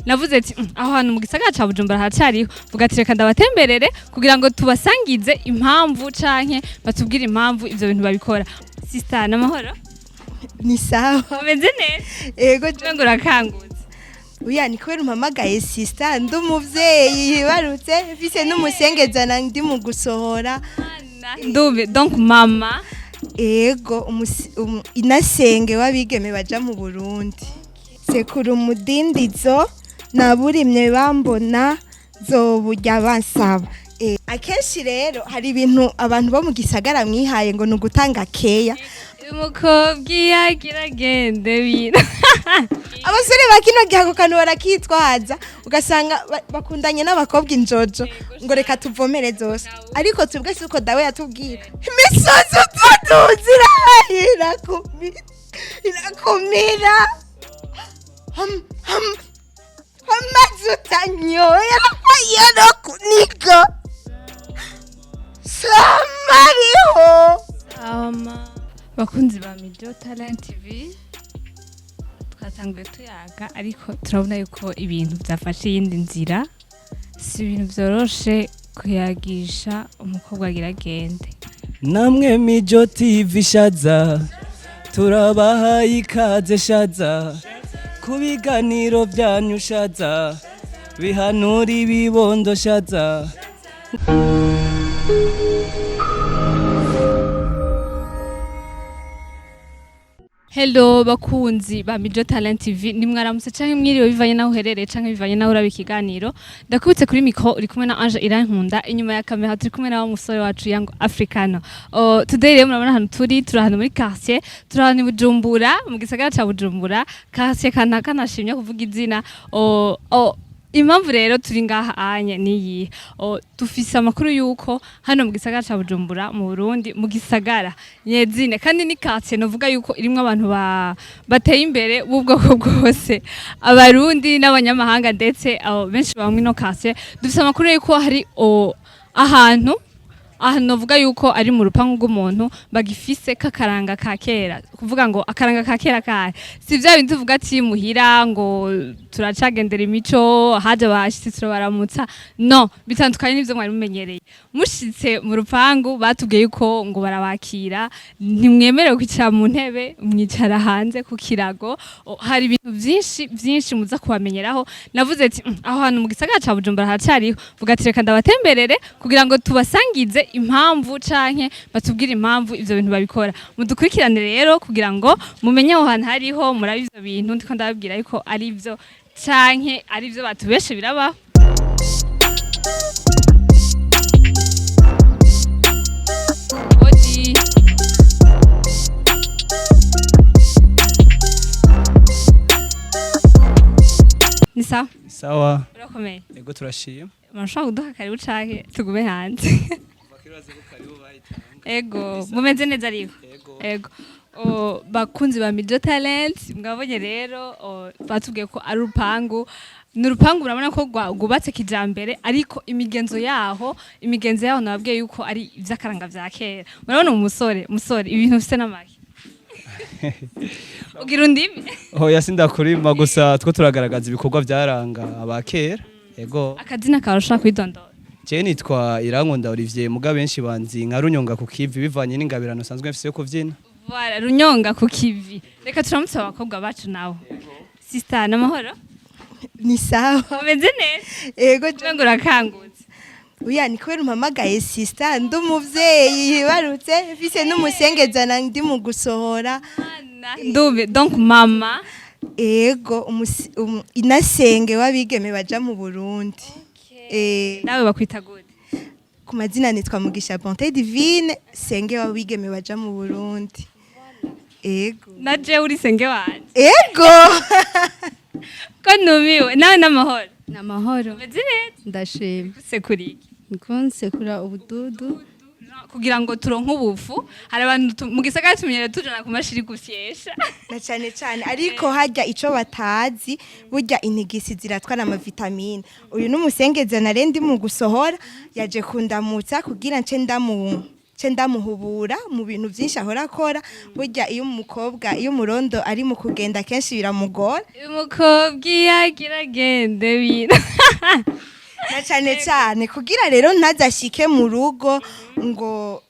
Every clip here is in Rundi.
navuze ati aho hantu mu gisagara ca Bujumbura haracariho vuga ati reka ndabatemberere kugira ngo tubasangize impamvu canke batubwire impamvu ivyo bintu babikora. Sister namahoro Ni sawa. umeze neza Ego ngo urakangutse. Uya ni kubera umpamagaye sister ndi umuvyeyi yibarutse mfise n'umusengezana ndi mu gusohora. Ndumve donc mama Ego Inasenge wabigeme baja mu Burundi. Sekuru umudindizo naburimye bambona zoburya bansaba. Akenshi rero hari ibintu abantu bo mu gisagara mwihaye ngo nugutanga keya. umukobwa yagira gende bina Abasore bakino gihago kanu barakitwaza ugasanga bakundanye n'abakobwa injojo ngo reka tuvomere zose ariko twebwe suko dawe yatubwira imisozi tutuzira irakumira amazi utanyoya yano kuniga samariho bakunzi ba Mijo Talent TV twatanguye tuyaga ariko turabona yuko ibintu byafashe iyindi nzira si ibintu byoroshe kuyagisha umukobwa agira gende. Namwe Mijo TV shaza turabahaye ikaze shaza ku biganiro byanyu shaza bihanura ibibondo shaza. Hello bakunzi ba Mijo Talent TV nimwaramutse canke mwiriwe bivanye naho uherereye canke bivanye naho urabe ikiganiro ndakubitse kuri micro uri kumwe na Ange Irankunda inyuma ya kamera turi kumwe na musore wacu Young Africano. Today rero murabona hano turi ahantu muri quartier turi ahantu i Bujumbura mu gisagara ca Bujumbura quartier kanashimye kuvuga izina impamvu rero turi ngaha anye niyi tufise amakuru yuko hano mu gisagara ca Bujumbura mu Burundi mu gisagara nyezine kandi ni quartier novuga yuko irimwe abantu bateye imbere b'ubwoko bwose abarundi n'abanyamahanga ndetse benshi bamwe no quartier dufise amakuru yuko hari ahantu novuga yuko ari mu rupangu rw'umuntu bagifise kakaranga ka kera kuvuga ngo akaranga ka kera kahe si vya bintu tuvuga ati muhira ngo turacagendera imico haje bashitse turabaramutsa no bitandukanye n'ivyo mwari mumenyereye mushitse mu rupangu batubwiye yuko ngo barabakira ntimwemerewe kwicara mu ntebe mwicara hanze ku kirago hari ibintu vyinshi muza kubamenyeraho navuze ati aho hantu mu gisagara ca Bujumbura haracariho vuga ati reka ndabatemberere kugira ngo tubasangize impamvu canke batubwire impamvu ivyo bintu babikora mudukurikirane rero kugira ngo mumenye aho hantu hariho murabe ivyo bintu ndiko ndababwira yuko ari ivyo canke ari ivyo batubeshe birabaho. Ni sawa? Sawa. Urakomeye? Ego turashima. Murashobora kuduha karibu canke tugume hanze? Ego mumeze neza ariko? Ego. Bakunzi ba Mijo Talent mwabonye rero batubwiye ko ari urupangu n'urupangu urabona ko rwubatse kijambere ariko imigenzo yaho nababwiye yuko ari ivy'akaranga vya kera murabona umusore ibintu bifise n'amaki ugira undimi hoya sindakurima gusa two turagaragaza ibikorwa byaranga abakera. Ego akazina karusha kwidondora je nitwa Irankunda Olivier muga benshi banzi nka runyonga ku kivi bivanye n'ingabirano sanzwe mfise yo kuvyina. Voilà runyonga ku kivi reka turamutse abakobwa bacu nawe. Sister namahoro Ni sawa. umeze neza Ego ngo urakangutse. Uya ni kubera umpamagaye sister ndi umuvyeyi yibarutse mfise n'umusengezana ndi mu gusohora. Ndumve donc mama Ego Inasenge wabigeme baja mu Burundi. Nawe bakwita gute? Ku mazina nitwa Mugisha Bonté Divine Senge wabigeme baja mu Burundi. Ego naje uri senge wanje. Ego Ko numiwe nawe namahoro. Namahoro. Umeze neza? Ndashima. Sekuriki. Nkonsekura ubududu. Kugira ngo turonke ubufu hari abantu mu gisagara tumenyere tujana ku mashiri gusyesha. na cane ariko harya ico batazi burya intigisi ziratwara ama vitamine. Uyu n'umusengezana rendi mu gusohora yaje kundamutsa kugira nce ce ndamuhubura mu bintu byinshi ahora akora burya iyo umukobwa iyo umurondo ari mu kugenda kenshi biramugora umukobwa yagira agende bira na cyane cyane kugira rero ntazashike mu rugo ngo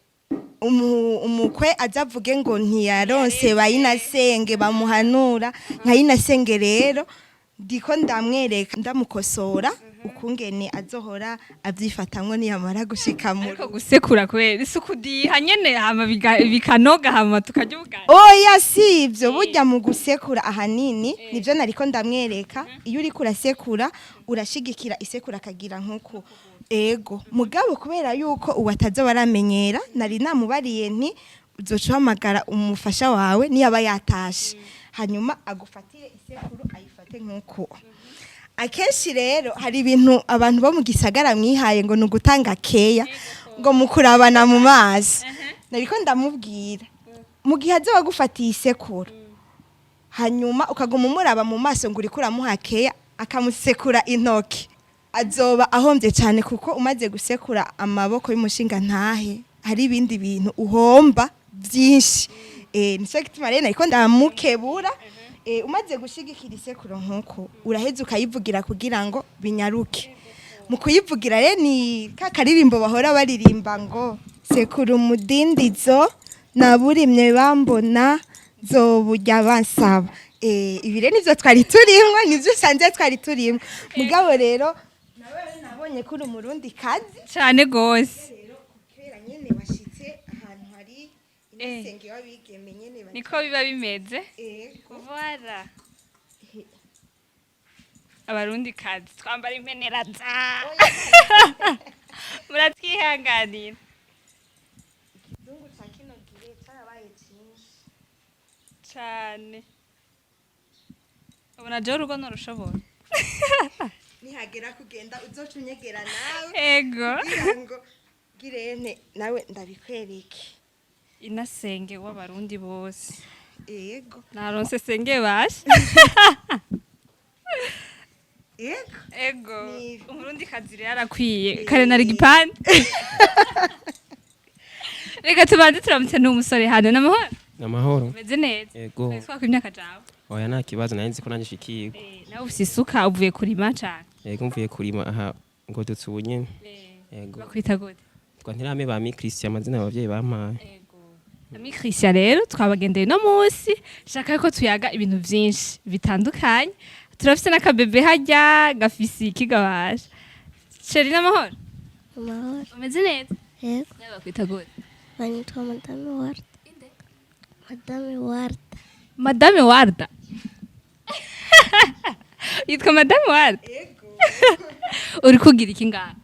umukwe azavuge ngo ntiyaronse bayinasenge bamuhanura nka Inasenge rero ndiko ndamwereka ndamukosora ukungene azohora avyifatamwo niyamara gushika mu ariko gusekura kwera isuku diha nyene hama bikanoga hama tukarya ubugari oya sivyo burya mu gusekura ahanini nivyo nariko ndamwereka iyo uriko urasekura urashigikira isekura kagira nkuko ego mugabo kubera yuko uwataza baramenyera nari namubariye nti uzohamagara umufasha wawe niyaba yatashe hanyuma agufatire isekuru ayifate nkuko akenshi rero hari ibintu abantu bo mu gisagara mwihaye ngo nugutanga keya ngo mukurabana mu mazi nariko ndamubwira mu gihe azoba gufatiye isekuru hanyuma ukaguma umuraba mu maso ngo uriko uramuha keya akamusekura intoki azoba ahombye cyane kuko umaze gusekura amaboko y'umushinga ntahe hari ibindi bintu uhomba byinshi nico gituma rero nariko ndamukebura umaze gushigikira isekuro nkuko uraheza ukayivugira kugira ngo binyaruke mu kuyivugira rero ni kakaririmbo bahora baririmba ngo sekura umudindizo naburimye bambona zoburya bansaba ibi rero nivyo twari turimwe nivyo usanze twari turimwe mugabo rero nawe nabonye ko uri umurundi kazi cyane gose rero kubera nyene washitse ahantu hari Inasenge wabigeme nyene niko biba bimeze voilà abarundi kazi twambara impenera za muratwihanganira ikizungu ca kino gihe carabaye cinshi cyane ubona je urugo norushobora nihagera kugenda uzoca unyegera nawe ego kugira ngo girene nawe ndabikwereke Inasenge w'abarundi bose ego naronse senge bashe ego umurundi kazi rero arakwiye kare nari gipande reka tubanze turamutse n'umusore hano n'amahoro Namahoro. meze neza Yego. twako imyaka jawe Oya nta kibazo nari nzi ko nanje shikirwa. nawe ufise isuka uvuye kurima cane Yego mvuye kurima aha ngo dutsubunyene. Yego. bakwita gute Twa ntirame ba mi Christian amazina abavyeyi bampaye. Ami Christian rero twabagendeye no munsi shaka ko tuyaga ibintu vyinshi bitandukanye turafise n'akabebe harya gafise ikigabasha Sheri n'amahoro Amahoro. umeze neza Yego. nawe bakwita gute Banitwa Madame Warda. Madame Warda. Madame Warda yitwa Madame Warda uri kugira iki ngaha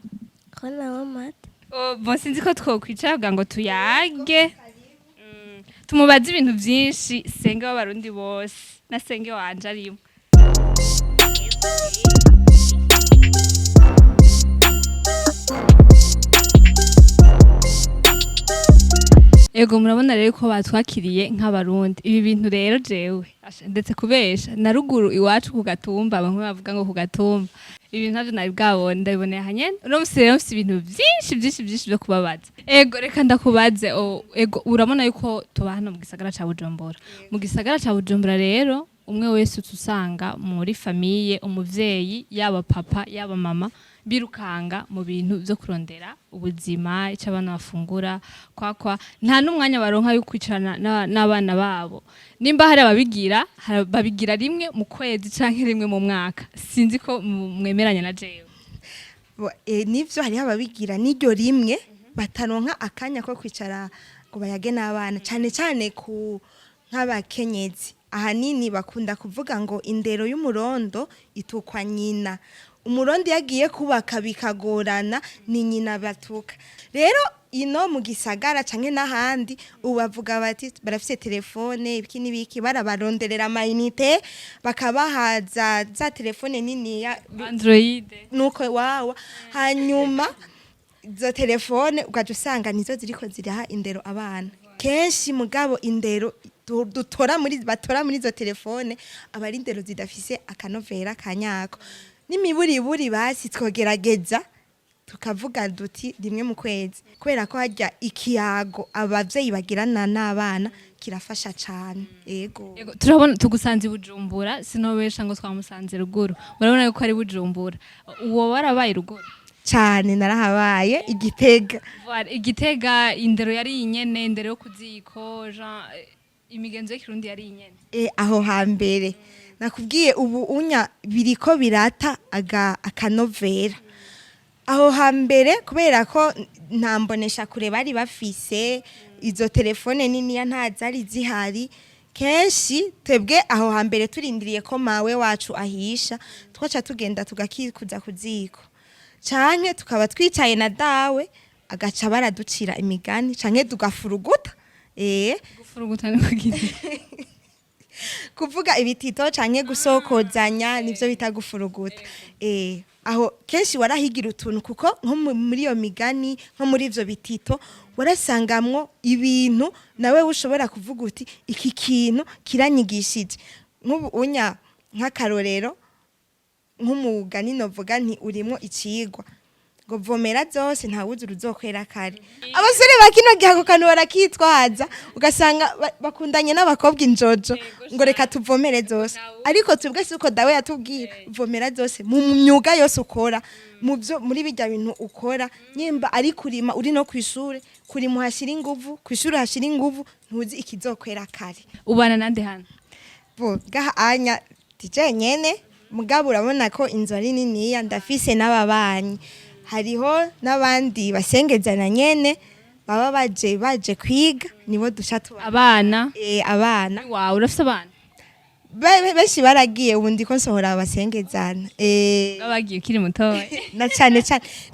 Ko nawe mata. bon sinzi ko twokwicara kugira ngo tuyage tumubaze ibintu vyinshi senge w'abarundi bose na senge wanje arimo ego murabona rero ko batwakiriye nk'abarundi ibi bintu rero jewe ndetse kubesha na ruguru iwacu ku gatumba bamwe bavuga ngo ku gatumba ibintu navyo nari bwabone ndabiboneye hanyene uno musi rero mfise ibintu vyinshi vyo kubabaza ego reka ndakubaze ego urabona yuko tuba hano mu gisagara ca Bujumbura mu gisagara ca Bujumbura rero umwe wese usanga muri famiye umuvyeyi yaba papa yaba mama birukanga mu bintu vyo kurondera ubuzima ico abana bafungura kwakwa nta n'umwanya baronka yo kwicarana n'abana babo nimba hari ababigira babigira rimwe mu kwezi canke rimwe mu mwaka sinzi ko mwemeranya na jewe nivyo hariho ababigira n'iryo rimwe bataronka akanya ko kwicara ngo bayage n'abana cane cane ku nk'abakenyezi ahanini bakunda kuvuga ngo indero y'umurondo itukwa nyina umurondo yagiye kubaka bikagorana ni nyina batuka rero ino mu gisagara canke n'ahandi ubavuga bati barafise telefone ibiki n'ibiki barabaronderera amayinite bakabahaza za telefone nini ya Android nuko wawa hanyuma izo telefone ugaje usanga nizo ziriko ziraha indero abana kenshi mugabo indero batora muri izo telefone abari indero zidafise akanovera kanyako n'imiburiburi basi twogerageza tukavuga duti rimwe mu kwezi kubera ko hajya ikiyago abavyeyi bagirana n'abana kirafasha cyane yego. Yego, turabona tugusanze i Bujumbura sinobesha ngo twamusanze ruguru urabona yuko ari Bujumbura uwo warabaye ruguru cyane narahabaye Igitega. Igitega indero yari inyene indero yo kuziko Jean imigenzo y'ikirundi yari inyene aho hambere nakubwiye ubu unya biriko birata akanovera aho hambere kubera ko ntambonesha kure bari bafise izo telefone nini ntazari zihari kenshi twebwe aho hambere turindiriye ko mawe wacu ahisha twaca tugenda tugakikuza kuziko canke tukaba twicaye na dawe agaca baraducira imigani canke tugafuruguta gufuruguta ni kugira kuvuga ibitito canke gusokozanya nivyo bita gufuruguta aho kenshi warahigira utuntu kuko nko muri iyo migani nko muri ivyo bitito warasangamwo ibintu nawe ushobora kuvuga uti iki kintu kiranyigishije nk'ubu unya nk'akarorero nk'umugani novuga nti urimo icigwa ngo vomera zose ntawuzi uruzokwera kare. Abasore bakino gihe ako kantu barakitwaza ugasanga bakundanye n'abakobwa injojo ngo reka tuvomere zose ariko twebwe suko dawe yatubwira vomera zose mu myuga yose ukora muri bijya bintu ukora nyimba ari kurima uri no kwishure kurima hashira inguvu kwishure hashira inguvu ntuzi ikizokwera kare. Ubana nande hano bo gaha anya tije nyene mugabo urabona ko inzu ari niniya ndafise n'ababanyi hariho n'abandi basengezana nyene baba baje kwiga nibo dusha tuba abana abana wow urafise abana benshi baragiye ubu ndiko nsohora abasengezana babagiye ukiri mutoya na cyane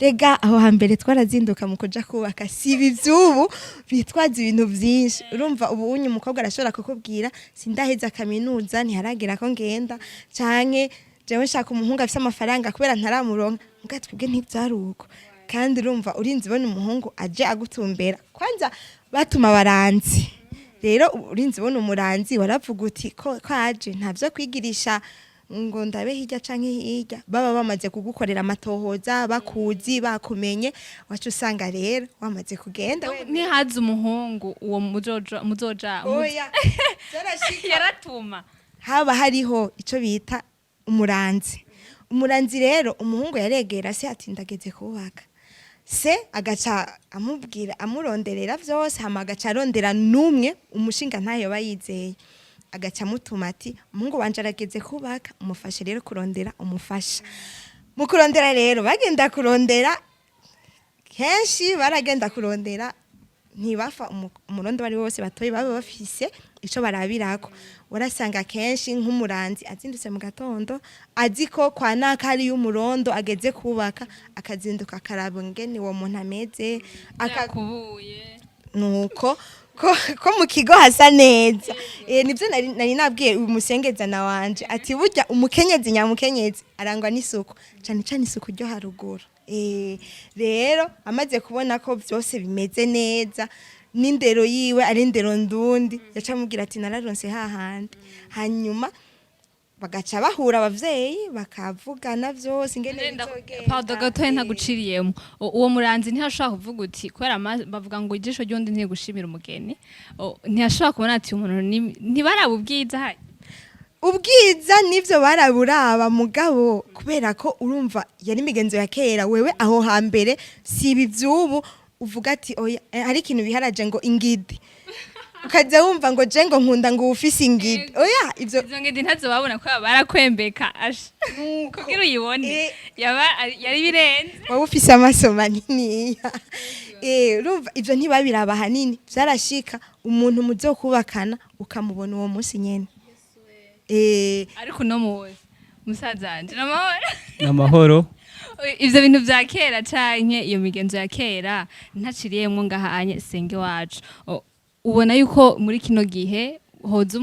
rega aho hambere twarazinduka mu kuja kubaka sibi vyubu bitwaza ibintu vyinshi urumva ubu unyu umukobwa arashobora kukubwira sindaheza kaminuza ntiharagira ko ngenda canke jewe nshaka umuhungu afise amafaranga kubera ntaramuronka muga twebwe ntivyaruko kandi urumva urinzi bona umuhungu aje agutumbera kwanza batuma baranzi rero urinzi bona umuranzi waravuga uti ko aje ntavyo kwigirisha ngo ndabe hirya canke hirya baba bamaze kugukorera amatohoza bakuzi bakumenye wacu usanga rero wamaze kugenda nihaza umuhungu uwo muzoja oya yaratuma haba hariho ico bita umuranzi rero umuhungu yaregera se ati ndageze kubaka se agaca amubwira amuronderera vyose hama agaca arondera numwe umushinga ntayo bayizeye agaca amutuma ati umuhungu wanje arageze kubaka umufashe rero kurondera umufasha mu kurondera rero bagenda kurondera kenshi baragenda kurondera ntibafa umurondo bari wose batoye baba bafise ico barabirako warasanga kenshi nk'umuranzi azindutse mu gatondo aziko kwa nakari y'umurondo ageze kubaka akazinduka karabo ngene uwo muntu ameze akakubuye nuko ko mu kigo hasa neza nivyo nari nabwiye umusengezana wanje ati burya umukenyezi nyamukenyezi arangwa n'isuku cyane isuku ryo haruguru rero amaze kubona ko byose bimeze neza n'indero yiwe ari indero ndundi yaca amubwira ati nararonse hahandi hanyuma bagaca bahura abavyeyi bakavugana vyose ingene bizogenda pardon gatoye ntaguciriyemo uwo muranzi ntiyashobora kuvuga uti kubera bavuga ngo ijisho ry'undi ntigushimira umugeni ntiyashobora kubona ati umuntu ntibarabubwiza hari ubwiza nivyo baraburaba mugabo kubera ko urumva yari imigenzo ya kera wewe aho hambere si ibi vyubu uvuga ati oya hari ikintu biharaje ngo ingidi ukaza wumva ngo je ngo nkunda ngo ufise ingidi oya izo ngidi ntazo babona ko barakwembeka asha kugira uyibone yari birenze wowe ufise amaso manini urumva ivyo ntibabiraba hanini vyarashika umuntu muzokubakana ukamubona uwo munsi nyene ariko no muwe musaza wanje namahoro ivyo bintu vya kera canke iyo migenzo ya kera ntaciriyemwo ngahanye senge wacu ubona yuko muri kino gihe hoza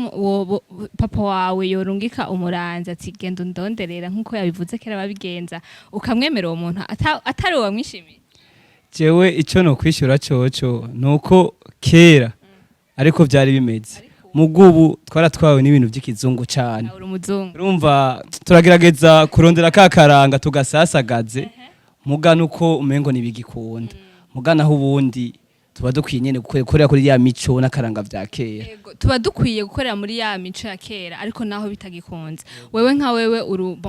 papa wawe yorungika umuranzi ati genda ndonderera nkuko yabivuze kera babigenza ukamwemera uwo muntu atari uwo mwishimiye jewe ico no kwishura coco nuko kera ariko vyari bimeze mugubu twaratwawe n'ibintu by'ikizungu cyane urumva turagerageza kurondera kakaranga tugasasagaze mugana uko umengo nibigikunda mugana aho ubundi tuba dukwiye nyene gukorera kuri ya mico n'akaranga vya kera. Yego, tuba dukwiye gukorera muri ya mico ya kera ariko naho bitagikunze. Wewe nka wewe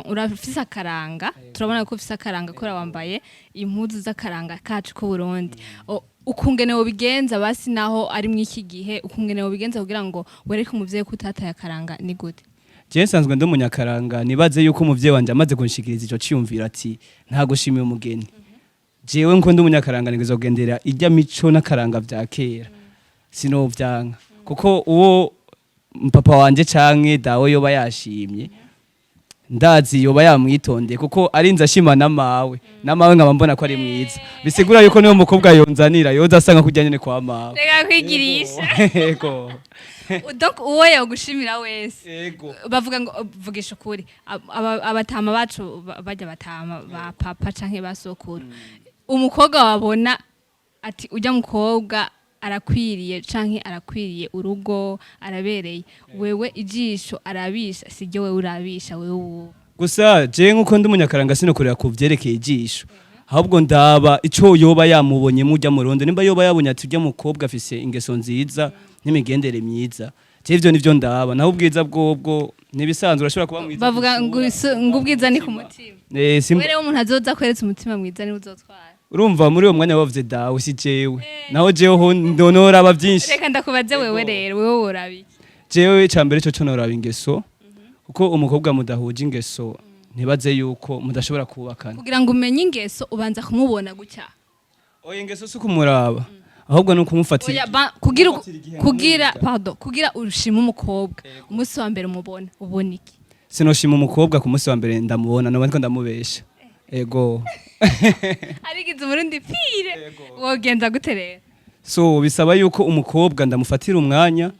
urafise akaranga, turabona ko ufise akaranga kora wambaye impuzu z'akaranga kacu ko Burundi. Ukungene wobigenza basi naho ari mw'iki gihe ukungene wobigenza kugira ngo wereke umuvyeyi ko utataye akaranga ni gute? Je nsanzwe ndi umunyakaranga nibaze yuko umuvyeyi wanje amaze kunshikiriza ico ciyumvira ati nta gushimiye umugeni. Jewe nko ndi umunyakaranga nizogendera irya mico n'akaranga vya kera sinovyanka kuko uwo papa wanje canke dawe yoba yashimye ndazi yoba yamwitondeye kuko arinze ashima namawe nkaba mbona ko ari mwiza bisigura yuko niyo mukobwa yonzanira yoza asanga kujya nyene kwa mawe reka kwigirisha yego donc uwo yogushimira wese yego bavuga ngo vugisha ukuri abatama bacu bajya batama ba papa canke basokuru umukobwa wabona ati ujya mukobwa arakwiriye canke arakwiriye urugo arabereye wewe ijisho arabisha sijye wewe urabisha wewe gusa je nkuko ndi umunyakaranga sinokorera ku vyerekeye ijisho ahubwo ndaba ico yoba yamubonye mujya mu rondo nimba yoba yabonye ati ujya mukobwa afise ingeso nziza n'imigendere myiza ivyo nivyo ndaba naho ubwiza bwobwo nibisanzwe urashobora kuba mwiza bavuga ngo ubwiza ni ku mutima wewe umuntu azoza kweretse umutima mwiza ni uzotwara urumva muri uwo mwanya bavuze dawe si jewe naho jewe ndonora aba byinshi reka ndakubaze wewe rero wewe urabiki jewe cambere cyo noraba ingeso kuko umukobwa mudahuje ingeso ntibaze yuko mudashobora kubakana kugira ngo umenye ingeso ubanza kumubona gutya oya ingeso si kumuraba ahubwo no kumufatira kugira urushima umukobwa umunsi wa mbere umubona ubona iki sinoshima umukobwa ku munsi wa mbere ndamubona no bariko ndamubesha ego arigize Burundi pire wogenza guterera so bisaba yuko umukobwa ndamufatira umwanya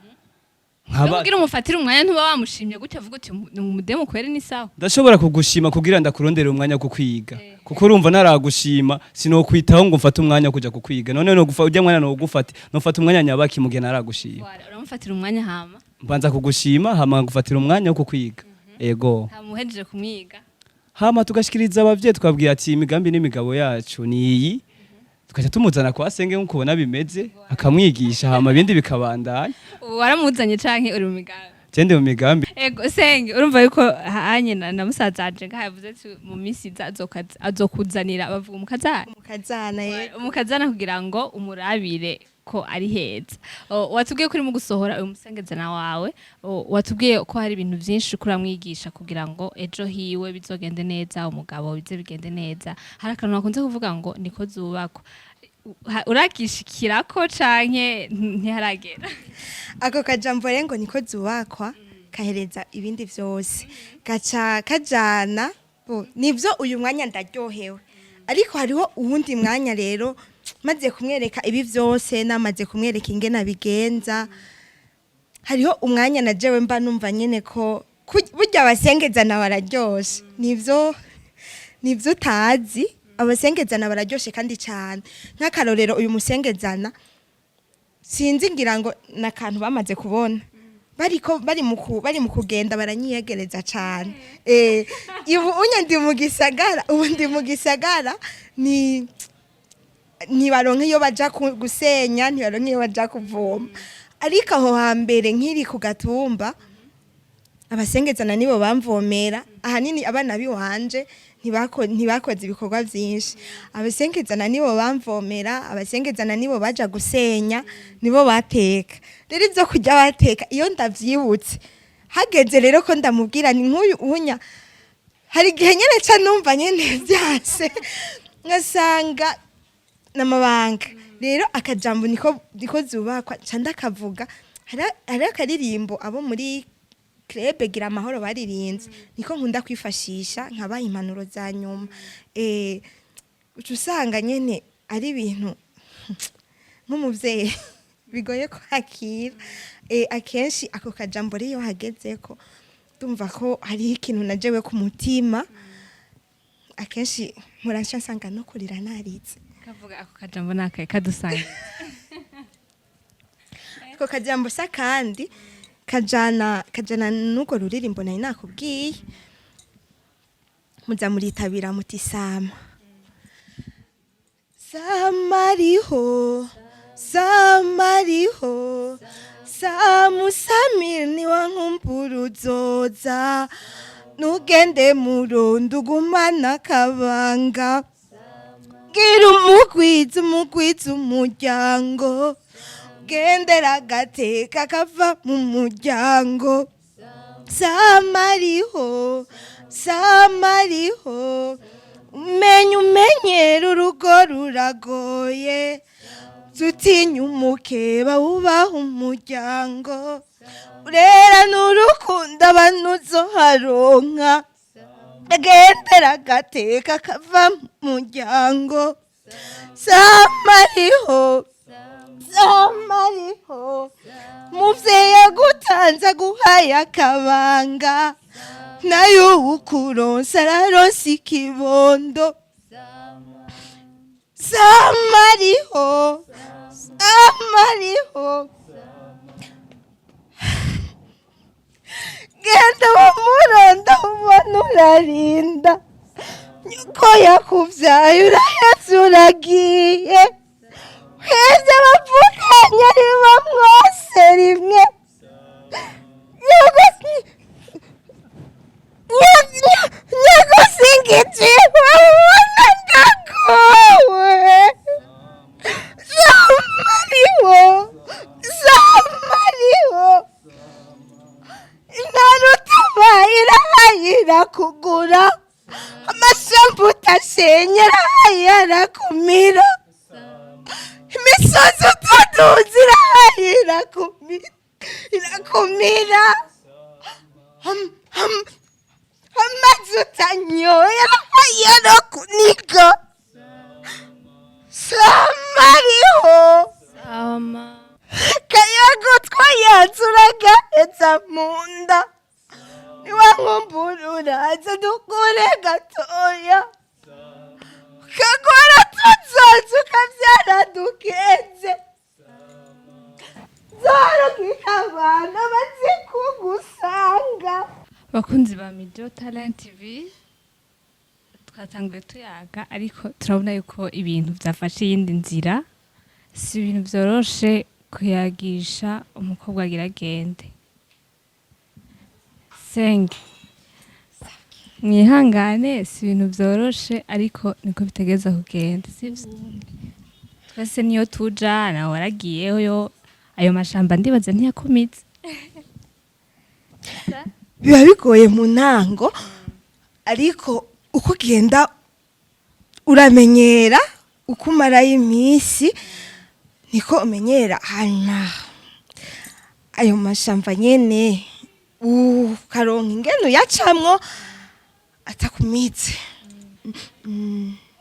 kugira umufatira umwanya ntuba wamushimye gutya vuga uti umudemo kwere ni sawa ndashobora kugushima kugira ndakurondera umwanya wo kwiga kuko urumva naragushima sinokwitaho ngo mfate umwanya kuja kukwiga none no gufa ujya mwana no gufata no fata umwanya nyabaki mugena naragushima uramufatira umwanya hama mbanza kugushima hama gufatira umwanya wo kukwiga ego hamuhejeje kumwiga hama tugashikiriza abavyeyi twabwiye ati imigambi n'imigabo yacu ni iyi tukaca tumuzana kwa senge nkuko ubona bimeze akamwigisha hama bindi bikabandanya waramuzanye canke uri mu migambi Tende mu migambi. Ego senge urumva yuko hanye na musaza anje ngahavuze ati mu misi azokuzanira bavuga umukazana kugira ngo umurabire ko ari heza. Watubwiye kuri mu gusohora uyu musengezana wawe, watubwiye ko hari ibintu byinshi kuramwigisha kugira ngo ejo hiwe bizogende neza, umugabo bize bigende neza. Hari akantu nakunze kuvuga ngo niko zubakwa. Urakishikirako canke ntiharagera? Ako kajambo rengo niko zubakwa kahereza ibindi vyose. Gaca kajana nivyo uyu mwanya ndaryohewe. Ariko hariho uwundi mwanya rero maze kumwereka ibi vyose namaze kumwereka ingena bigenza. Hariho umwanya na jewe mba numva nyene ko burya abasengezana bararyoshe. Nivyo utazi. Abasengezana bararyoshe kandi cyane. Nk'akarorero uyu musengezana sinzi ngira ngo nakantu bamaze kubona. Bari mu kugenda baranyiyegereza cyane. Ibu unyandi mu gisagara, ubundi mu gisagara ni baronke iyo baja gusenya, ni baronke iyo baja kuvoma. Ariko aho hambere nkiri ku gatumba abasengezana nibo bamvomera. Ahanini abana biwanje ntibakoze ibikorwa byinshi. Abasengezana nibo bamvomera, abasengezana nibo baja gusenya, nibo bateka. Rero ibyo kujya bateka iyo ndavyibutse hageze rero ko ndamubwira ni nk'uyu unya hari gihe nyene ca numva nyene vyanse ngasanga namabanga. Rero akajambo niko zubakwa ca ndakavuga. Hari akaririmbo abo muri Krebe gira amahoro baririnze niko nkunda kwifashisha nkabaha impanuro za nyuma. Usanga nyene ari ibintu nk'umuvyeyi bigoye kwakira. Akenshi ako kajambo riyo hagezeko ndumva ko hari ikintu najewe ku mutima. Akenshi muransha nsanga no kurira naritse. Kavuga ako kajambo nakaye kadusanga. Ako kajambo sakandi kajana nuko ruririmbo nari nakubwiye muza muritabira mutisama samariho samariho samusamir niwa nkumpuruzoza nugende murondo ugumana kabanga gira umugwiza umuryango gendera agateka kava mu muryango samariho samariho umenyera urugo ruragoye zutinya umukeba wubaha umuryango urera n'urukundo abantu uzoharonka agendera agateka kava mu muryango samariho samariho muvyeyi yagutanze aguhaye akabanga nayo ukuronsa araronsa ikibondo samariho samariho genda bamuronda ubona urarinda nyuko yakuvyaye uraheze uragiye heze bapfukanye riba mwose rimwe nyagusingije babona ndagowe samariho samariho intarutuma irahayira kugura amashampu utashenyera hayara kumira imisozi utuduzi irahayira irakumira amazi utanyoye arahayira kuniga samariho kayago twayanze uragaheza mu nda niwa nkumbura uraza dukure gatoya ukagora tuzoza ukavyara dukenze zorogika abana bazi kugusanga. Bakunzi ba Mijo Talent TV twatanguye tuyaga ariko turabona yuko ibintu byafashe iyindi nzira, si ibintu byoroshe kuyagisha umukobwa agira agende. Senge mwihangane, si ibintu byoroshe ariko niko bitegeza kugenda, sivyo? Twese niyo tuja nawe waragiyeyo, ayo mashamba ndibaza ntiyakumitse. Biba bigoye mu ntango ariko uko ugenda uramenyera, uko umarayo iminsi niko umenyera. Hanyuma ayo mashamba nyene ukaronka ingene uyacamwo atakumitse.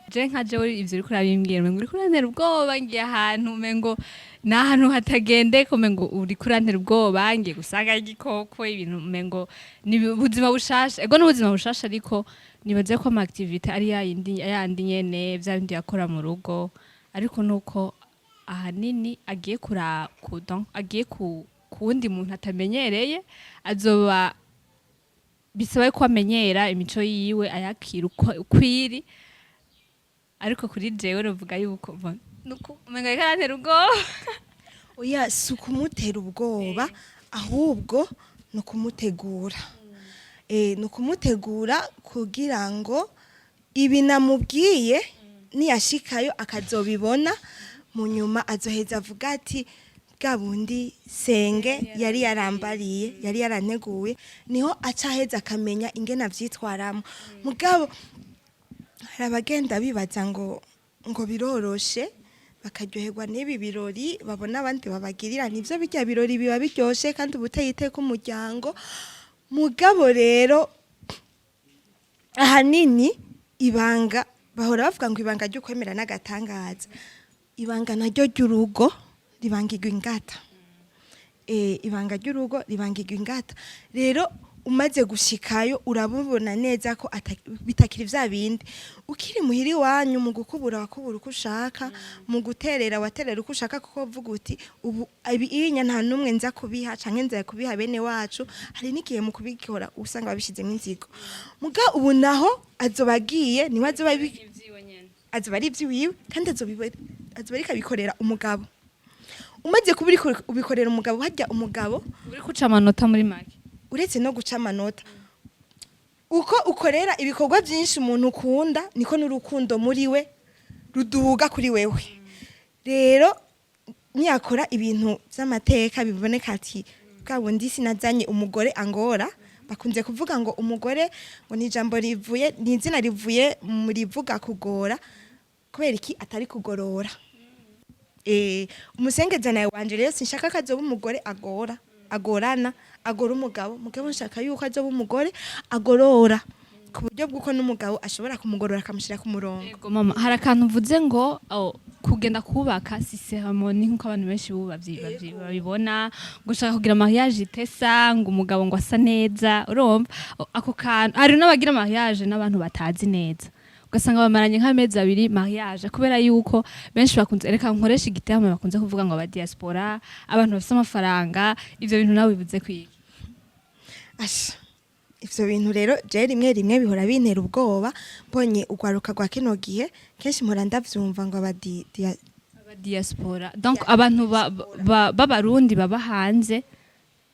Je nka jewe ivyo uriko urabimbwira umengo uriko urantera ubwoba, ngiye ahantu umengo ni ahantu hatagendeka, umengo uriko urantera ubwoba, ngiye gusanga igikoko, ibintu umengo ni ubuzima bushasha. Ego n'ubuzima bushasha ariko nibaze ko ama activity ari yandi nyene vya bindi yakora mu rugo, ariko nuko ahanini agiye agiye ku wundi muntu atamenyereye, azoba bisaba ko amenyera imico yiwe ayakira ukwiri. Ariko kuri jewe ruvuga yuko nuko umenga ikarantera ubwoba. Oya, si ukumutera ubwoba ahubwo ni ukumutegura. Ni ukumutegura kugira ngo ibi namubwiye niyashikayo akazobibona, mu nyuma azoheza avuga ati bwa bundi Senge yari yarambariye, yari yaranteguye, niho acaheza akamenya ingene avyitwaramo. Mugabo hari abagenda bibaza ngo biroroshe, bakaryoherwa n'ibi birori babona abandi babagirira, nivyo birya birori biba biryoshe kandi ubuteye iteka umuryango. Mugabo rero ahanini ibanga bahora bavuga ngo ibanga ryo kwemera n'agatangaza, ibanga naryo ry'urugo ribangirwa ingata. Ibanga ry'urugo ribangirwa ingata. Rero umaze gushikayo urabubona neza ko bitakiri vya bindi. Ukiri muhiri wanyu mu gukubura wakubura uko ushaka, mu guterera waterera uko ushaka, kuko vuga uti ubu ibinya nta numwe nza kubiha canke nza kubiha bene wacu. Hari n'igihe mu kubikora usanga babishizemo inzigo. Muga ubu naho azobagiye niwe azoba ari ivy'iwiwe kandi azoba ariko abikorera umugabo. Umaze kuba uriko ubikorera umugabo, harya umugabo uri kuca amanota muri make. uretse no guca amanota, uko ukorera ibikorwa byinshi umuntu ukunda niko n'urukundo muri we ruduga kuri wewe. Rero niyakora ibintu by'amateka biboneka ati bwa bundi sinazanye umugore angora, bakunze kuvuga ngo umugore ngo ni ijambo rivuye, ni izina rivuye muri vuga kugora, kubera iki atari kugorora. Umusengezana wanje rero sinshaka ko azoba umugore agorana agora umugabo, mugabo nshaka yuko azoba umugore agorora, ku buryo bw'uko n'umugabo ashobora kumugorora akamushyira ku murongo. Yego mama, hari akantu mvuze ngo kugenda kubaka si ceremony nk'uko abantu benshi babibona, ngo ushaka kugira mariage itesa, ngo umugabo ngo asa neza, urumva ako kantu. Hari n'abagira mariage n'abantu batazi neza, ugasanga bamaranye nk'amezi 2 mariage, kubera yuko benshi bakunze reka nkoresha igiteramo bakunze kuvuga ngo aba diaspora, abantu bafite amafaranga. Ivyo bintu nawe bivuze kwiki? Ivyo bintu rero je rimwe bihora bintera ubwoba, mbonye ugwaruka rwa kino gihe kenshi mpora ndavyumva ngo aba diaspora, donc abantu b'abarundi baba hanze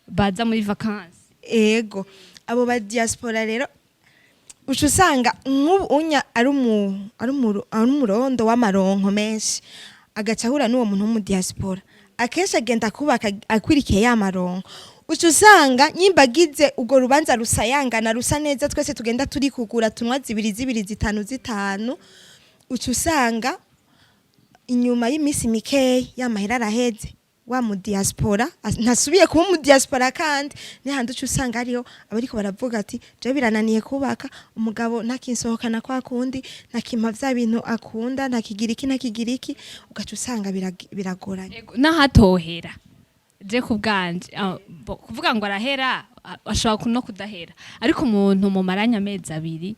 baza muri vacances. Ego abo ba diaspora rero uca usanga nk'ubu unya ari umurondo w'amaronko menshi, agaca ahura n'uwo muntu w'umu diaspora, akenshi agenda kubaka akwirikiye ya maronko. Uca usanga nyimba agize urwo rubanza rusayangana rusa neza, twese tugenda turi kugura tunwa 2 5, uca usanga inyuma y'imisi mikeyi y'amahera araheze, wa mu diaspora ntasubiye kuba mu diaspora, kandi n'ahandi uca usanga ariyo abariko baravuga ati je birananiye kubaka, umugabo ntakinsohokana kwa kundi, ntakimpa vya bintu akunda, ntakigira iki, ugaca usanga biragoranye. N'ahatohera je kubwanje kuvuga ngo arahera, ashobora no kudahera, ariko umuntu mu maranya amezi 2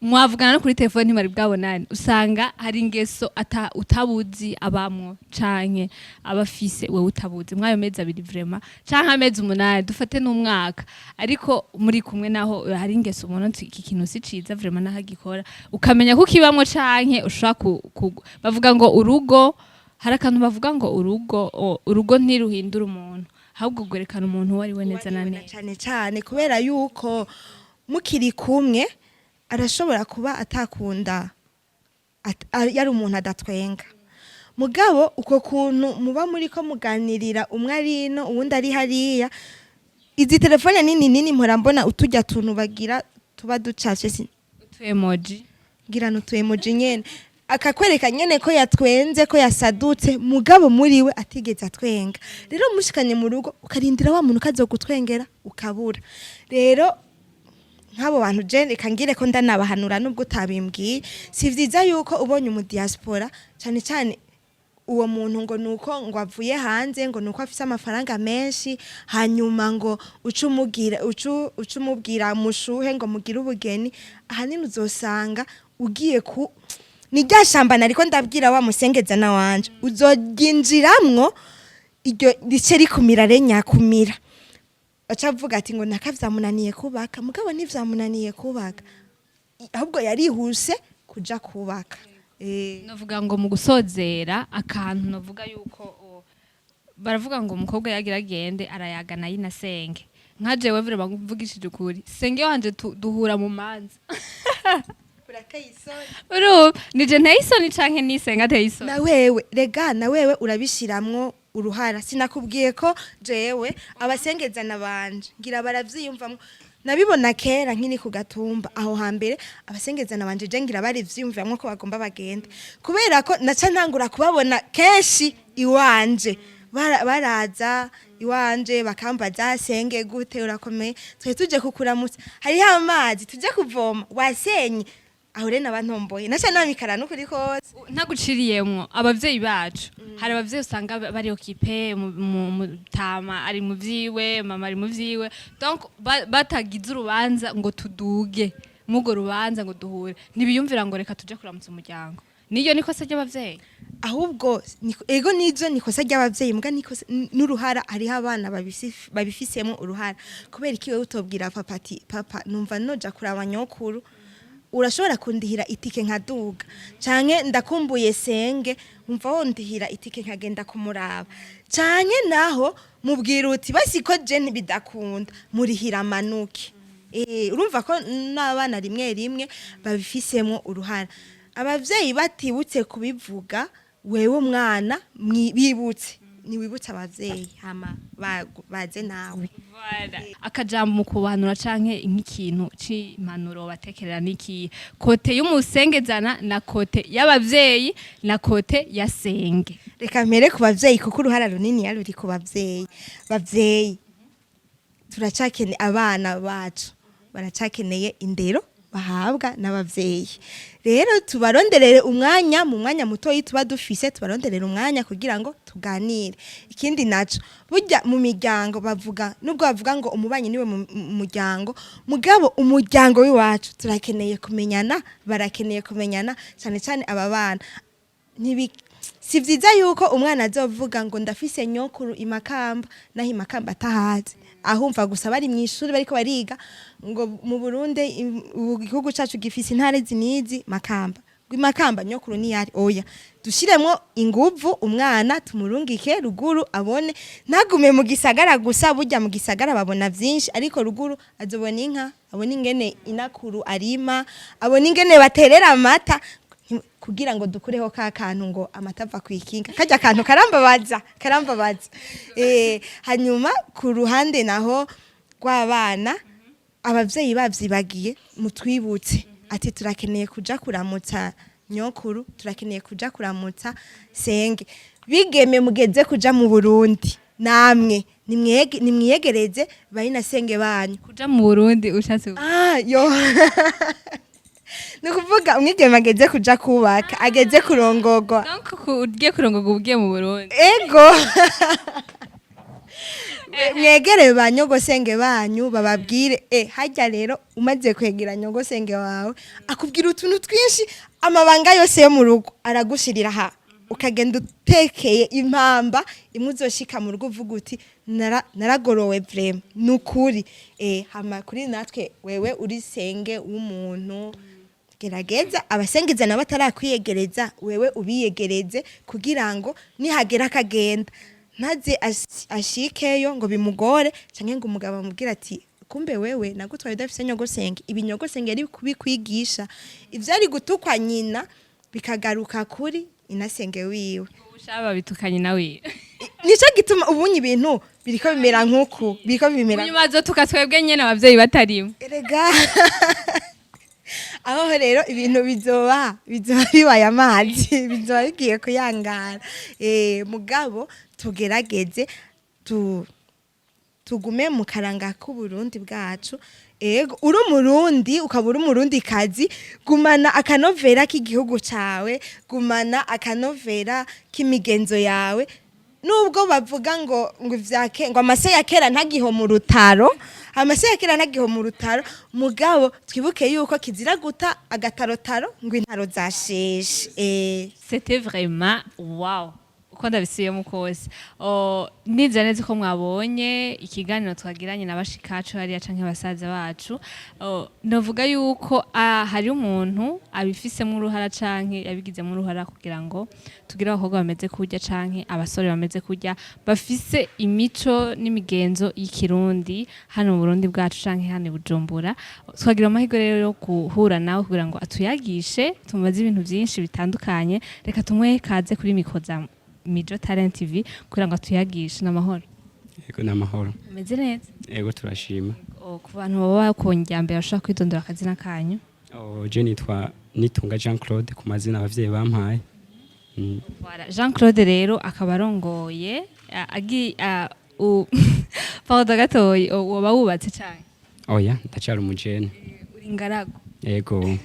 mwavugana no kuri telefone ntimari bwabonane, usanga hari ingeso utabuzi abamwo canke abafise wewe utabuzi mwayo mezi 2 vraiment, canke amezi 8 dufate n'umwaka, ariko muri kumwe naho hari ingeso umuntu iki kintu si ciza vraiment nahagikora, ukamenya ko kibamwo canke ushaka bavuga ngo urugo, hari akantu bavuga ngo urugo ntiruhindura umuntu, ahubwo gwerekana umuntu wari we neza na neza, cyane kubera yuko mukiri kumwe arashobora kuba atakunda yari umuntu adatwenga, mugabo uko kuntu muba muri ko muganirira, umwe ari ino uwundi ari hariya, izi telefone nini mpora mbona utujya tuntu bagira tuba ducace utu emoji, gira n'utu emoji nyene, akakwereka nyene ko yatwenze, ko yasadutse, mugabo muri we atigeze atwenga. Rero mushikanye mu rugo ukarindira wa muntu kazogutwengera ukabura. Rero nk'abo bantu je reka ngire ko ndanabahanura nubwo utabimbwiye, si vyiza yuko ubonye umu diaspora cyane uwo muntu ngo nuko ngo avuye hanze, ngo nuko afise amafaranga menshi, hanyuma ngo ucumubwira mushuhe ngo mugire ubugeni, ahanini uzosanga ugiye ku ni rya shamba nariko ndabwira wa musengezana wanje, uzoginjiramwo iryo rice rikumira renyakumira, acavuga ati ngo nakavyamunaniye kubaka, mugabo nivyamunaniye kubaka, ahubwo yarihuse kuja kubaka. Novuga ngo mu gusozera akantu novuga yuko baravuga ngo umukobwa yagira agende arayaga na Inasenge, nka jewe vraiment mvugishije ukuri, senge wanje duhura mu manza nije nteye isoni canke nisenga nteye isoni. Nawewe rega nawewe urabishiramwo uruhara, sinakubwiye ko jewe abasengezana banje ngira baravyiyumvamwo, nabibona kera nkini ku gatumba aho hambere, abasengezana banje je ngira bari vyiyumvamwo ko bagomba bagende, kubera ko naca ntangura kubabona kenshi iwanje, baraza iwanje bakambaza senge gute urakomeye, twe tuje kukuramutsa, hariho amazi tuje kuvoma wasenye, aho rero nabantomboye naca namikara n'ukuri kose. Ntaguciriyemwo abavyeyi bacu, hari abavyeyi usanga bari occupé mutama ari mu vyiwe, mama ari mu vyiwe, donc batagize urubanza ngo tuduge mugo rubanza ngo duhure, ntibiyumvira ngo reka tuje kuramutsa umuryango. Niyo nikosa ry'abavyeyi, ahubwo ego nizo nikosa ry'abavyeyi, mbwa nikosa n'uruhara, hariho abana babifisemo uruhara, kubera iki wewe utobwira papa ati papa numva noja kuraba nyokuru, urashobora kundihira itike nkaduga canke ndakumbuye senge umva wondihira itike nkagenda kumuraba canke naho mubwira uti basi ko je ntibidakunda murihira amanuke urumva ko n'abana rimwe rimwe babifisemo uruhara abavyeyi batibutse kubivuga wewe umwana bibutse niwibutse abavyeyi hama baze nawe akajambo mu kubanura canke nk'ikintu c'impanuro batekerera niki kote y'umusengezana na kote y'abavyeyi na kote ya senge. Reka mpere ku bavyeyi kuko uruhara runini yaruri ku bavyeyi turacakene abana bacu baracakeneye indero bahabwa n'abavyeyi rero tubaronderere umwanya mu mwanya muto tuba dufise tubaronderere umwanya kugira ngo tuganire ikindi naco burya mu miryango bavuga nubwo bavuga ngo umubanyi niwe mu muryango mugabo umuryango w'iwacu turakeneye kumenyana barakeneye kumenyana cyane cyane aba bana si vyiza yuko umwana azovuga ngo ndafise nyokuru imakamba naho imakamba atahazi ahumva gusa bari mw'ishuri bariko bariga ngo mu Burundi igihugu cacu gifise intare zinizi makamba Makamba nyokuru ni yari oya dushiremo inguvu umwana tumurungike ruguru abone nagume mu gisagara gusa burya mu gisagara babona vyinshi ariko ruguru azobona inka abone ingene inakuru arima abone ingene baterera amata kugira ngo dukureho ka kantu ngo amata ava kwikinga kajya kantu karambabaza hanyuma ku ruhande naho rw'abana abavyeyi bavyibagiye mutwibutse ati turakeneye kuja kuramutsa nyokuru turakeneye kuja kuramutsa senge bigeme mugeze kuja mu Burundi namwe nimwiyegereze bari na senge banyu kuja mu Burundi ushatse yo nukuvuga umwigeme ageze kuja kubaka ageze kurongogwa donc ugiye kurongogwa ugiye mu Burundi ego mwegere ba nyogosenge banyu bababwire hajya rero umaze kwegera nyogosenge wawe akubwira utuntu twinshi amabanga yose yo mu rugo aragushirira ha ukagenda utekeye impamba imwe uzoshika mu rugo uvuga uti naragorowe vraiment nukuri hama kuri natwe wewe uri senge w'umuntu gerageza abasengezana batarakwiyegereza wewe ubiyegereze kugira ngo nihagera akagenda ntaze ashikeyo ngo bimugore canke ngo umugabo amubwira ati kumbe wewe nagutwaye udafise nyogosenge ibi nyogosenge ari kubikwigisha ivyo ari gutukwa nyina bikagaruka kuri inasenge wiwe ushaba bitukanye nawe nico gituma ubunye ibintu biriko bimera nkuku biriko bimera nyuma zo tukatwebwe nyene abavyeyi batarimo erega aho rero ibintu bizoba bibaye amazi bizoba bigiye kuyangara mugabo tugerageze tugume mu karanga k'Uburundi bwacu ego uri umurundi ukaba uri umurundi kazi gumana akanovera k'igihugu cawe gumana akanovera k'imigenzo yawe nubwo bavuga ngo ivyake ngo amase ya kera ntagiho mu rutaro amase ya kera ntagiho mu rutaro mugabo twibuke yuko kizira guta agatarotaro ngo intaro zasheshe c'était vraiment wow uko ndabisiyemo kose nivyo neza ko mwabonye ikiganiro twagiranye na bashikacu hariya canke basaza bacu ndavuga yuko hari umuntu abifisemo uruhara canke yabigizemo uruhara kugira ngo tugire abakobwa bameze kurya canke abasore bameze kurya bafise imico n'imigenzo y'ikirundi hano mu Burundi bwacu canke hano i Bujumbura twagira amahirwe rero yo guhura nawe kugira ngo atuyagishe tumubaze ibintu vyinshi bitandukanye reka tumuhe kaze kuri mikoza Mijo Talent TV kugira ngo tuyagishe n'amahoro. Yego n'amahoro. Umeze neza? Yego turashima. Ku bantu baba bakongera mbere bashaka kwitondera akazina kanyu. Je nitwa Nitunga Jean Claude ku mazina abavyeyi bampaye. Voilà, Jean Claude rero akaba arongoye pardon gatoyi woba wubatse cyane. Oya ndacyari umujene. Uri ingaragu. Yego.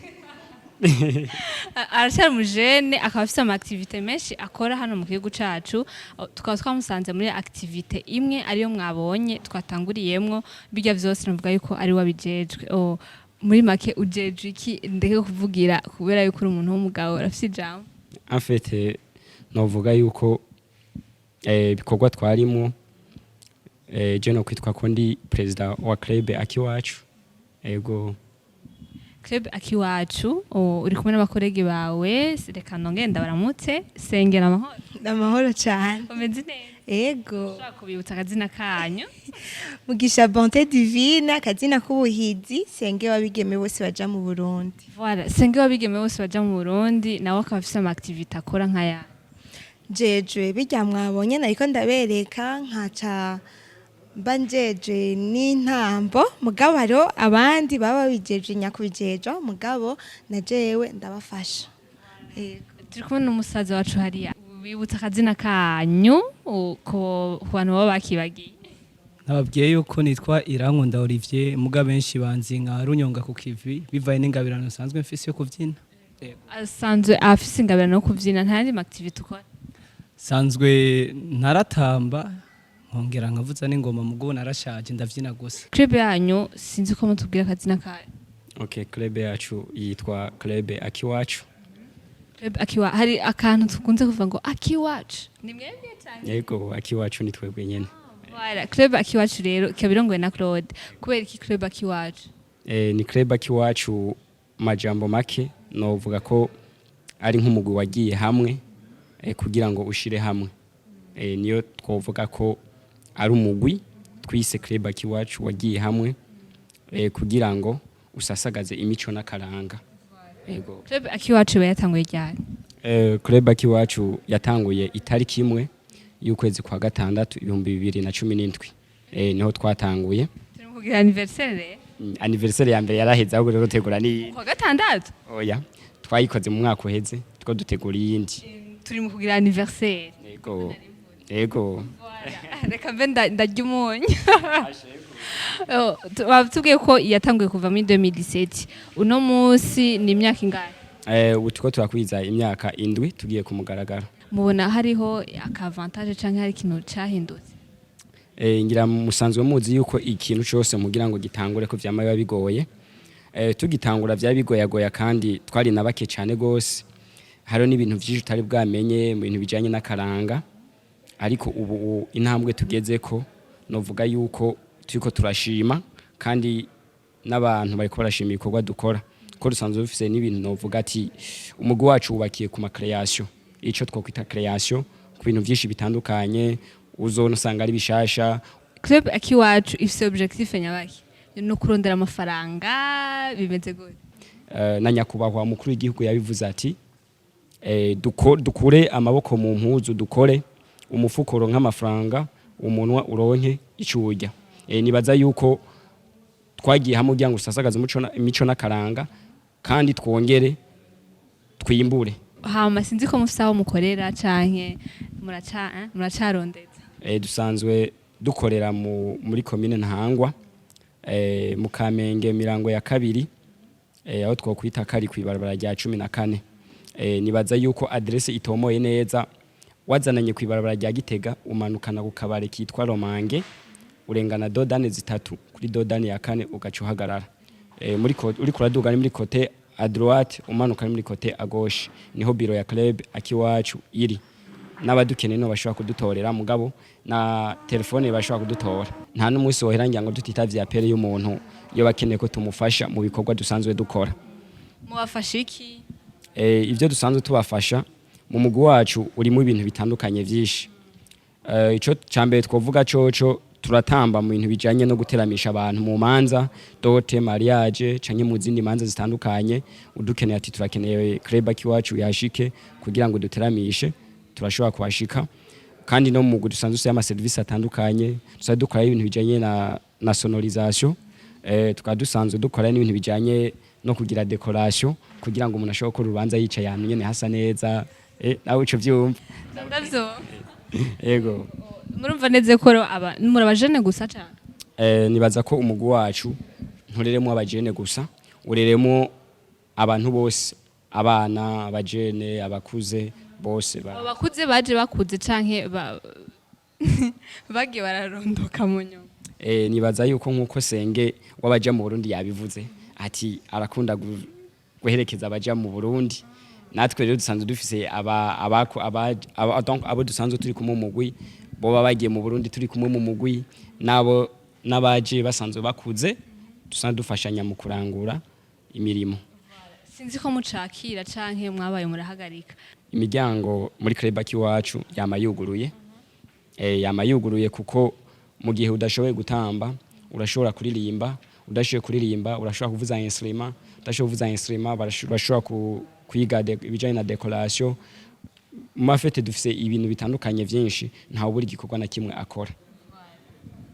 Arashara umujene akaba afite ama activité menshi akora hano mu gihugu cacu tukaba twamusanze muri activité imwe ariyo mwabonye twatanguriyemwo bijya vyose navuga yuko ari wabijejwe muri make ujeje iki ndeke kuvugira kubera yuko uri umuntu w'umugabo urafite ijambo en fait novuga yuko bikorwa twarimo je no kwitwa ko ndi president wa club akiwacu yego club akiwacu uri kumwe n'abakorege bawe reka nongenda baramutse sengera amahoro amahoro cyane umeze neza ego ushaka kubibutsa akazina kanyu mugisha bonté divine akazina k'ubuhizi senge wabigeme bose baja mu Burundi. voilà senge wabigeme bose baja mu Burundi nawe akaba afise ama activité akora nkaya Jejwe bijya mwabonye nariko ndabereka nkaca banjeje n'intambo mugabo hariho abandi baba bijeje nyakubijejo mugabo na jewe ndabafasha. turi kumwe n'umusaza wacu hariya bibutsa akazina kanyu ko bantu baba bakibagiye nababwiye yuko nitwa Irankunda Olivier muga benshi banzi nka runyonga ku kivi bivaye n'ingabirano sanzwe mfise yo kuvyina asanzwe afise ingabirano yo kuvyina nta yandi activité ukora sanzwe ntaratamba nkongera nkavuza n'ingoma mugo narashaje ndavyina gusa club yanyu sinzi ko mutubwira akazina kayo Okay, club yacu yitwa club akiwacu. club akiwa hari akantu tukunze kuvuga ngo akiwacu ni mwebwe cyane Yego, akiwacu ni twebwe nyene. voilà club akiwacu rero kabirongoye na Claude kubera iki club akiwacu Ni club akiwacu majambo make novuga ko ari nk'umugwi wagiye hamwe kugira ngo ushire hamwe. Niyo twovuga ko ari umugwi twise club akiwacu wagiye hamwe kugira ngo usasagaze imico n'akaranga. Yego. club akiwacu yatanguye ryari Club akiwacu yatanguye itariki imwe y'ukwezi kwa gatandatu 2017. Niho twatanguye. turi kugira anniversaire Anniversaire ya mbere yaraheze ahubwo rero tegura ni kwa gatandatu oya twayikoze mu mwaka uheze two dutegura iyindi. turi mu kugira anniversaire Yego. reka mbe ndarya umunyu batubwiye ko yatanguye kuva muri 2017 uno munsi ni imyaka ingahe Ubu tuko turakwiza imyaka 7 tugiye kumugaragara. mubona hariho akavantage canke hari ikintu cahindutse Ngira musanzwe muzi yuko ikintu cyose mugira ngo gitangure ko vyama biba bigoye. Tugitangura vya bigoyagoya kandi twari nabake cyane gose. Hariho n'ibintu vyinshi utari bwamenye mu bintu bijanye n'akaranga. Ariko ubu intambwe tugeze ko novuga yuko turiko turashima kandi n'abantu bariko barashima ibikorwa dukora ko dusanzwe bifise n'ibintu novuga ati umugwi wacu ubakiye ku ma création ico twokwita création ku bintu vyinshi bitandukanye uzona usanga ari bishasha. club akiwacu ifise objectif nyabaki no kurondera amafaranga bimeze gute na nyakubahwa mukuru w'igihugu yabivuze ati dukure amaboko mu mpuzu dukore umufukoro nk'amafaranga umunwa uronke icurya. Nibaza yuko twagiye hamwe kugira ngo usasagaze imico n'akaranga kandi twongere twimbure. hama sinzi ko mufise aho mukorera canke muracarondeza Dusanzwe dukorera muri commune Ntahangwa mu Kamenge mirango ya kabiri aho twokwita kari kwibarabara rya 14. Nibaza yuko adresse itomoye neza wazananye kwibarabara rya Gitega umanukana ku kabare kitwa Romange urengana dodane zitatu kuri dodane ya 4 ugacuhagarara uri kuraduga ni muri côté à droite umanuka ni muri côté à gauche niho biro ya club akiwacu iri. N'abadukeneye no bashobora kudutorera mugabo na telefone bashobora kudutora nta n'umunsi woherangira ngo tutitavye apere y'umuntu yo bakeneye ko tumufasha mu bikorwa dusanzwe dukora. mubafasha iki Ivyo dusanzwe tubafasha mu mugwi wacu urimo ibintu bitandukanye vyinshi. Ico cambere twovuga coco turatamba mu bintu bijanye no guteramisha abantu mu manza dote mariage canke mu zindi manza zitandukanye udukeneye ati turakeneye club akiwacu yashike kugira ngo duteramishe turashobora kuhashika kandi no mu dusanzwe y'ama service atandukanye dusanzwe dukora ibintu bijanye na sonorisation tukadusanzwe dukora n'ibintu bijanye no kugira decoration kugira ngo umuntu ashobore gukora urubanza yicaye ahantu nyene hasa neza. Nawe ico vyumva ndavyo yego murumva neze ko muri abajene gusa cyane nibaza ko umugwi wacu ntureremo abajene gusa ureremo abantu bose abana abajene abakuze bose abakuze baje bakuze canke bagiye bararondoka mu nyuma. Nibaza yuko nkuko senge wabaja mu Burundi yabivuze ati arakunda guherekeza abaja mu Burundi. Natwe rero dusanzwe dufise abo dusanzwe turi kumwe mu mugwi bo babagiye mu Burundi turi kumwe mu mugwi nabo nabaje basanzwe bakuze dusanzwe dufashanya mu kurangura imirimo. sinzi ko mucakira canke mwabaye murahagarika. Imiryango muri club akiwacu yama yuguruye, yama yuguruye kuko mu gihe udashoboye gutamba urashobora kuririmba, udashoboye kuririmba urashobora kuvuza instrument, udashoboye kuvuza instrument barashobora kwiga ibijanye na decoration. Mu mafete dufise ibintu bitandukanye vyinshi, ntawe buri gikorwa na kimwe akora.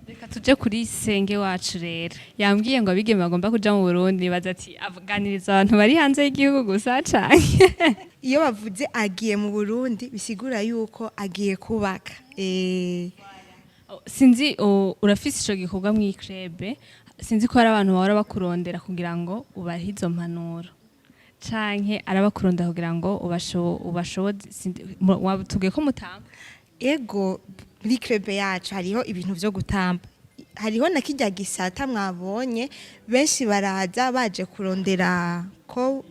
Reka tuje kuri senge wacu rero. Yambwiye ngo abigeme bagomba kuja mu Burundi, baza ati aganiriza abantu bari hanze y'igihugu gusa canke. iyo bavuze agiye mu Burundi bisigura yuko agiye kubaka. Sinzi urafise ico gikorwa mu club, sinzi ko hari abantu bahora bakurondera kugira ngo ubahe izo mpanuro. Canke arabakurondera kugira ngo ubashoboze, wabutubwiye ko mutamba. Ego muri club yacu hariho ibintu vyo gutamba. Hariho na kijya gisata mwabonye benshi baraza baje kurondera ko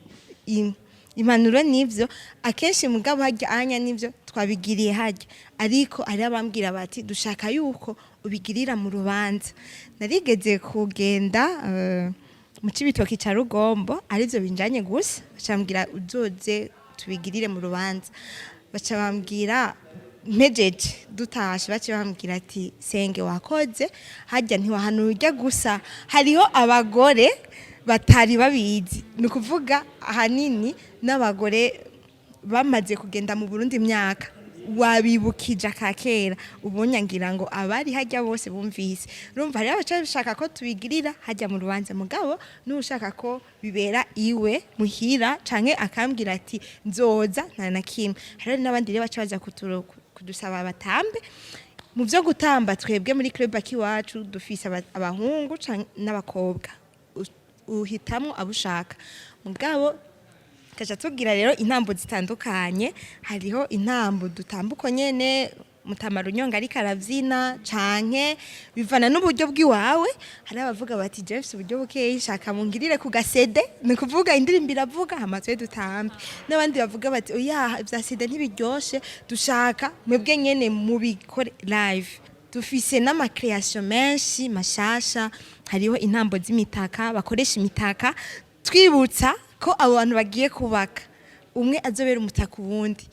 impanuro nivyo akenshi mugabo hajya anya nivyo twabigiriye hajya, ariko ari abambwira bati dushaka yuko ubigirira mu rubanza. Narigeze kugenda mu cibitoki ca Rugombo arivyo binjanye gusa, bacambwira uzoze tubigirire mu rubanza. Baca bambwira mejeje dutashe, bace bambwira ati senge wakoze hajya ntiwahanura ujya gusa, hariho abagore batari babizi. Nukuvuga ahanini n'abagore bamaze kugenda mu Burundi imyaka wabibukije akakera, ubonye ngira ngo abari hajya bose bumvise. Urumva rero baca bashaka ko tubigirira hajya mu rubanza, mugabo n'ushaka ko bibera iwe muhira canke akambwira ati nzoza nta na kimwe. Hari n'abandi rero baca baza kudusaba batambe. Mu byo gutamba twebwe muri club akiwacu dufise abahungu n'abakobwa, uhitamwo abushaka. Mugabo kaja tugira rero intambo zitandukanye, hariho intambo dutambuko nyene mutamara unyonga ariko aravyina canke bivana n'uburyo bw'iwawe. Hari abavuga bati Jeff uburyo bukeye shaka mungirire ku gasede, ni kuvuga indirimbo iravuga hamatwe dutambe. N'abandi bavuga bati oya vya sede ntibiryoshe, dushaka mwebwe nyene mubikore live. Dufise n'ama creation menshi mashasha, hariho intambo z'imitaka bakoresha imitaka twibutsa ko abo bantu bagiye kubaka umwe azobera umutaka ubundi.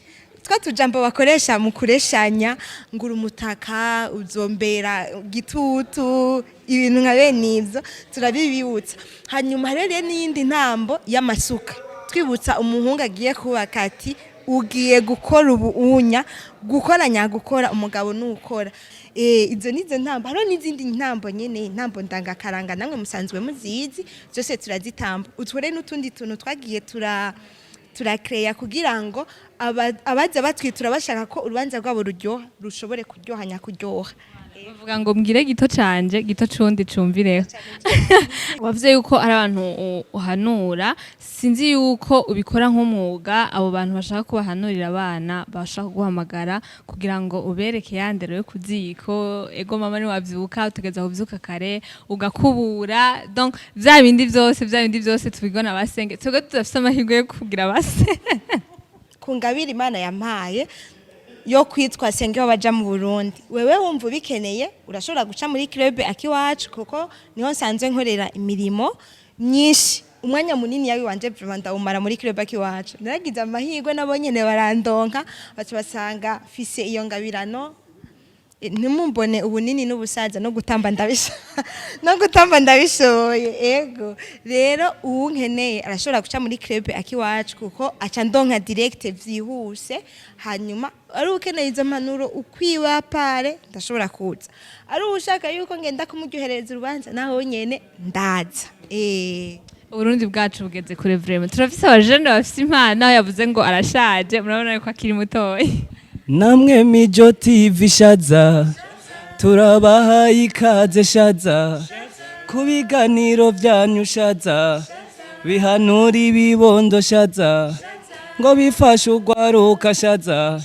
Twa tujambo bakoresha mu kureshanya ngura umutaka uzombera gitutu ibintu nka bene ivyo turabibibutsa. Hanyuma rero n'iyindi ntambo y'amasuka twibutsa umuhungu agiye kubaka ati ugiye gukora ubuunya gukoranya gukora umugabo n'ukora. Izo nizo ntambo. Hariho n'izindi ntambo nyene, ntambo ndangakaranga namwe musanzwe muzizi, zose turazitamba. Utwore n'utundi tuntu twagiye turakreya kugira ngo abaza batwitura bashaka ko urubanza rwabo ruryoha rushobore kuryohanya kuryoha. Bavuga ngo mbwire gito canje gito cundi cumvireho. Wavuze yuko ari abantu uhanura, sinzi yuko ubikora nk'umwuga. Abo bantu bashaka kubahanurira abana bashaka guhamagara kugira ngo ubereke yandero yo kuziko, ego mama ni wavyuka utegeza kuvyuka kare ugakubura, donc vya bindi vyose tubigona basenge twebwe tudafise amahirwe yo kugira base. Kungabira Imana yampaye yo kwitwa senge baja mu Burundi. Wewe wumva bikeneye urashobora guca muri club akiwacu kuko niho nsanzwe nkorera imirimo myinshi. Umwanya munini yawi wanje vraiment ndawumara muri club akiwacu. Naragize amahirwe nabonyene barandonka baca basanga fise iyo ngabirano. Ntimumbone ubunini n'ubusaza no gutamba ndabishoboye. Ego rero uwunkeneye arashobora guca muri club akiwacu kuko aca ndonka direct vyihuse. Hanyuma ari ukeneye izo mpanuro ukwiba pare ndashobora kuza, ari ushaka yuko ngenda kumuryohereza urubanza naho nyene ndaza. Uburundi bwacu bugeze kure vraiment. Turafise abajene bafise impano, yavuze ngo arashaje, murabona yuko akiri mutoyi. Namwe Mijo TV shaza turabahaye ikaze shaza ku biganiro byanyu shaza bihanura ibibondo shaza ngo bifashe urwaruka shaza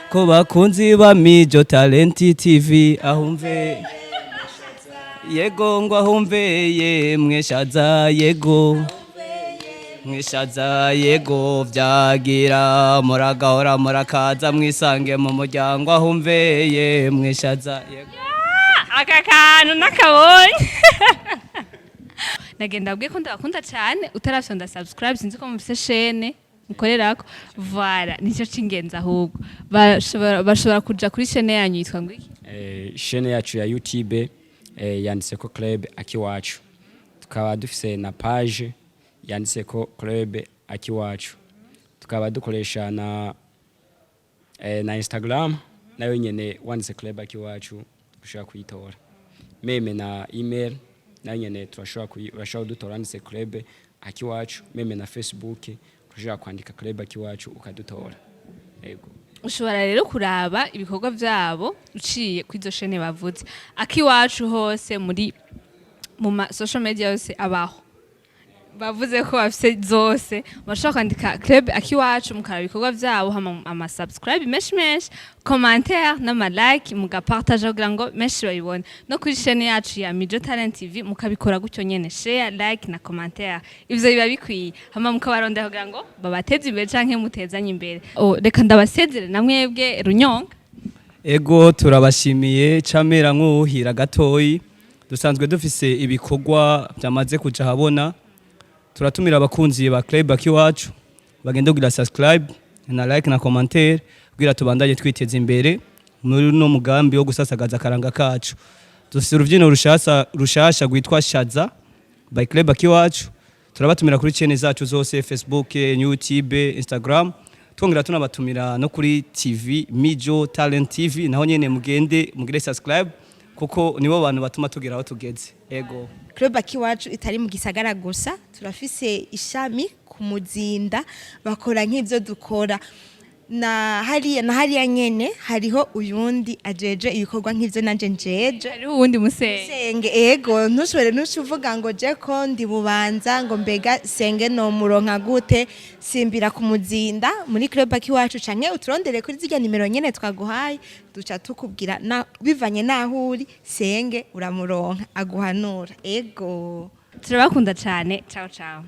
ko bakunzi ba Mijo Talent TV ahumve yego ngo ahumve yemwe shaza yego mwishaza yego vyagira muragahora murakaza mwisange mu muryango ahumveye mwishaza yego. Aka kantu nakabonye. nagenda abwiye ko ndabakunda cyane utarafyonda subscribe sinzi ko mufise chaîne mukorerako voilà nicyo cingenza ahubwo bashobora kuja kuri chaîne yanyu yitwa ngwiki chaîne yacu ya YouTube yanditseko club akiwacu tukaba dufise na page yanditseko club akiwacu tukaba dukoresha na Instagram nayo nyene wanditse club akiwacu ushaka kuyitora meme na email nayo nyene turashobora dutora wanditse club akiwacu meme na Facebook turashobora kwandika club akiwacu ukadutora yego ushobora rero kuraba ibikorwa vyabo uciye kwizo chaîne bavuze akiwacu hose muri mu social media yose abaho bavuze ko bafise zose bashaka kwandika club akiwacu mukaraba ibikorwa vyabo ama subscribe menshi commentaire n'ama like mugapartage kugira ngo menshi bayibone no kuri chaîne yacu ya Mijo Talent TV mukabikora gutyo nyene share like na commentaire ivyo biba bikwiye hama mukabarondera kugira ngo babateze imbere canke mutezanye imbere reka ndabasezere namwebwe runyonga ego turabashimiye camera nk'uhira gatoyi dusanzwe dufise ibikorwa byamaze kuja habona turatumira abakunzi ba club akiwacu bagende kugira subscribe na like na commentaire kugira tubandanye twiteza imbere muri no mugambi wo gusasagaza karanga kacu dufise uruvyino rushasha gwitwa Shaza by club akiwacu turabatumira kuri chaîne zacu zose Facebook, YouTube, Instagram twongera tunabatumira no kuri TV Mijo Talent TV naho nyene mugire subscribe kuko nibo bantu batuma tugira aho tugeze ego club akiwacu itari mu gisagara gusa turafise ishami ku Muzinda bakora nk'ivyo dukora na hariya nyene hariho uyundi ajeje ibikorwa nk'ivyo nanje njeje hariho uwundi musenge ego ntushobore ntuvuga ngo je ko ndi bubanza ngo mbega senge no muronka gute simbira ku Muzinda muri club akiwacu canke uturondere kuri zirya nimero nyene twaguhaye duca tukubwira bivanye naho uri senge uramuronka aguhanura ego turabakunda cyane ciao ciao